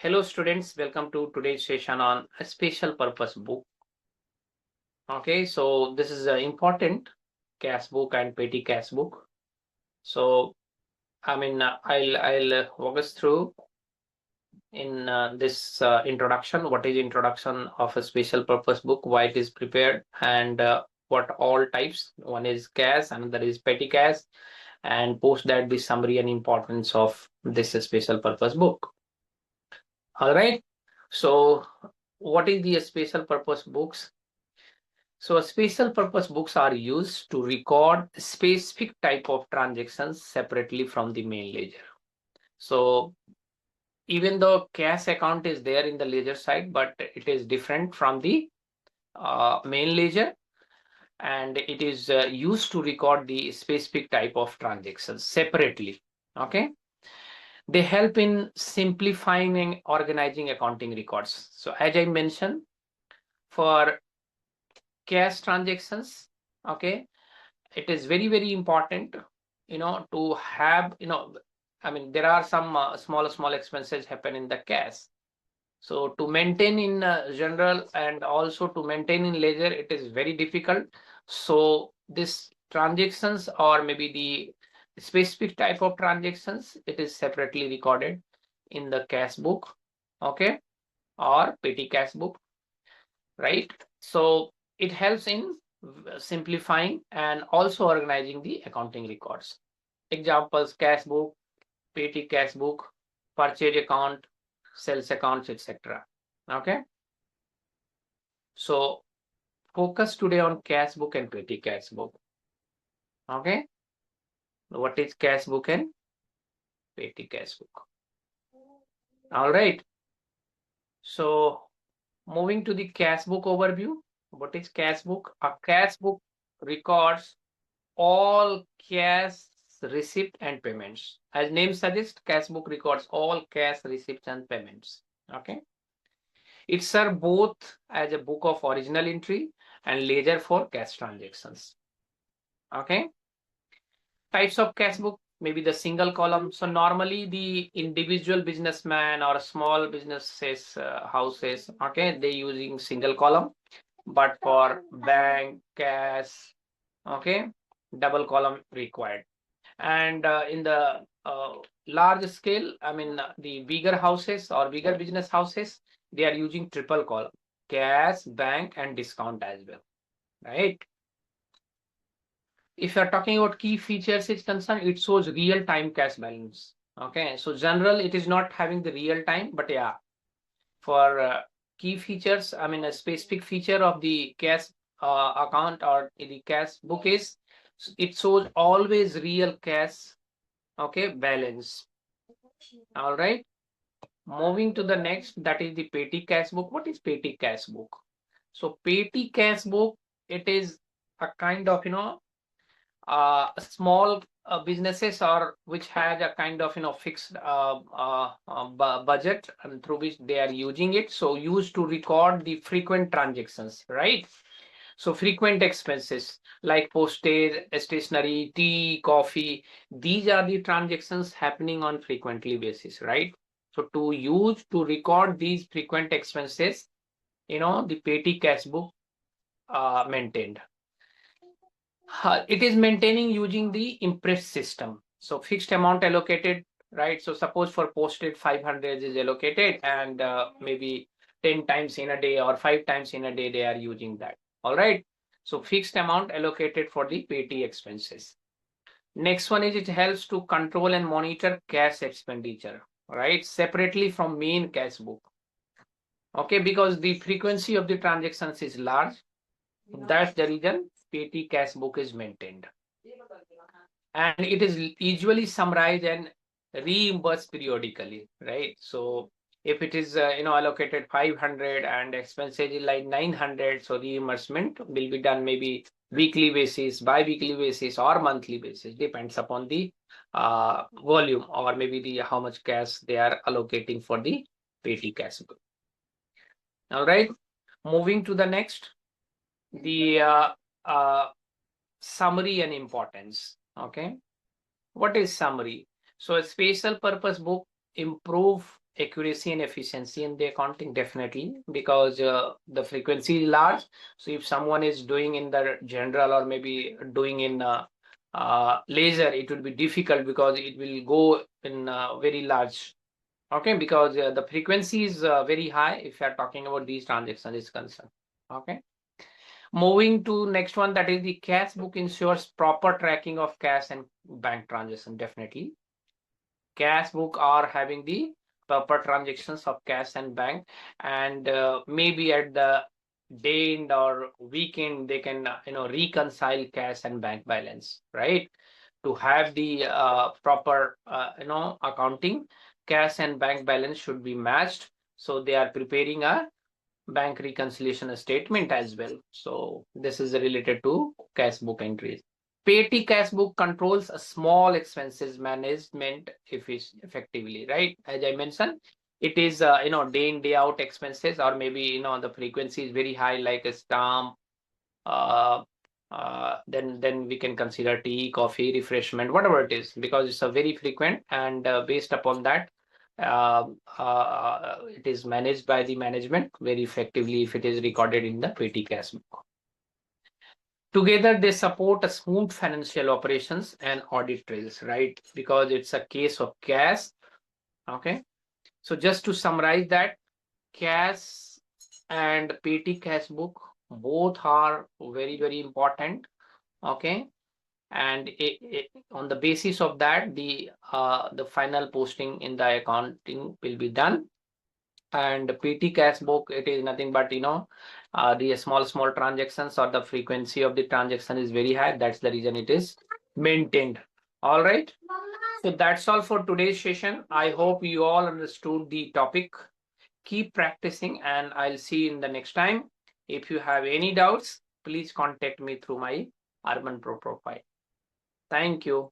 Hello students, welcome to today's session on a special purpose book. Okay, so this is an important cash book and petty cash book. So I'll walk us through in this introduction. What is introduction of a special purpose book? Why it is prepared and what all types. One is cash, another is petty cash, and post that the summary and importance of this special purpose book. All right. So what is the special purpose books? So special purpose books are used to record specific type of transactions separately from the main ledger. So even though cash account is there in the ledger side, but it is different from the main ledger, and it is used to record the specific type of transactions separately. Okay. They help in simplifying and organizing accounting records. So as I mentioned, for cash transactions, okay, it is very important, to have, there are some small expenses happen in the cash. So to maintain in general and also to maintain in ledger, it is very difficult. So this transactions or maybe the specific type of transactions, it is separately recorded in the cash book, okay, or petty cash book, right? So it helps in simplifying and also organizing the accounting records. Examples: cash book, petty cash book, purchase account, sales accounts, etc. Okay. So focus today on cash book and petty cash book. Okay. What is cash book and petty cash book? All right. So moving to the cash book overview. What is cash book? A cash book records all cash receipt and payments. As name suggests, cash book records all cash receipts and payments. Okay. It serves both as a book of original entry and ledger for cash transactions. Okay. Types of cash book, maybe the single column. So normally the individual businessman or small businesses, houses, okay, they using single column. But for bank, cash, okay, double column required. And in the large scale, the bigger houses or bigger business houses, they are using triple column: cash, bank, and discount as well, right? If you're talking about key features is concerned, it shows real time cash balance. Okay, so general, it is not having the real time, but yeah, for key features, a specific feature of the cash account or the cash book is it shows always real cash, okay, balance. All right. Moving to the next, that is the petty cash book. What is petty cash book? So petty cash book, it is a kind of, small businesses or which has a kind of, fixed budget and through which they are using it. So used to record the frequent transactions, right? So frequent expenses like postage, stationery, tea, coffee, these are the transactions happening on frequently basis, right? So to use to record these frequent expenses, the petty cash book maintained. It is maintaining using the impress system. So fixed amount allocated, right? So suppose for postage 500 is allocated and maybe 10 times in a day or 5 times in a day they are using that. All right. So fixed amount allocated for the petty expenses. Next one is it helps to control and monitor cash expenditure, right? Separately from main cash book. Okay, because the frequency of the transactions is large. That's the reason petty cash book is maintained. And it is usually summarized and reimbursed periodically, right? So if it is allocated 500 and expenses is like 900, so reimbursement will be done maybe weekly basis, bi-weekly basis, or monthly basis, depends upon the volume or maybe the how much cash they are allocating for the petty cash book. All right, moving to the next, the summary and importance. Okay, what is summary? So a special purpose book improve accuracy and efficiency in the accounting? Definitely, because the frequency is large. So if someone is doing in the general or maybe doing in laser, it will be difficult because it will go in very large. Okay, because the frequency is very high if you are talking about these transactions is concerned. Okay. Moving to next one, that is the cash book ensures proper tracking of cash and bank transaction. Definitely, cash book are having the proper transactions of cash and bank, and maybe at the day end or weekend they can reconcile cash and bank balance, right? To have the proper accounting, cash and bank balance should be matched. So they are preparing a bank reconciliation statement as well. So this is related to cash book entries. Petty cash book controls a small expenses management effectively, right? As I mentioned, it is day in day out expenses, or maybe the frequency is very high, like a stamp. Uh, then we can consider tea, coffee, refreshment, whatever it is, because it's a very frequent, and based upon that, it is managed by the management very effectively if it is recorded in the petty cash book. Together, they support a smooth financial operations and audit trails, right? Because it's a case of cash. Okay. So just to summarize that, cash and petty cash book both are very, very important. Okay. And on the basis of that, the final posting in the accounting will be done. And PT cash book, it is nothing but the small transactions or the frequency of the transaction is very high. That's the reason it is maintained. All right. So that's all for today's session. I hope you all understood the topic. Keep practicing, and I'll see you in the next time. If you have any doubts, please contact me through my Urban Pro profile. Thank you.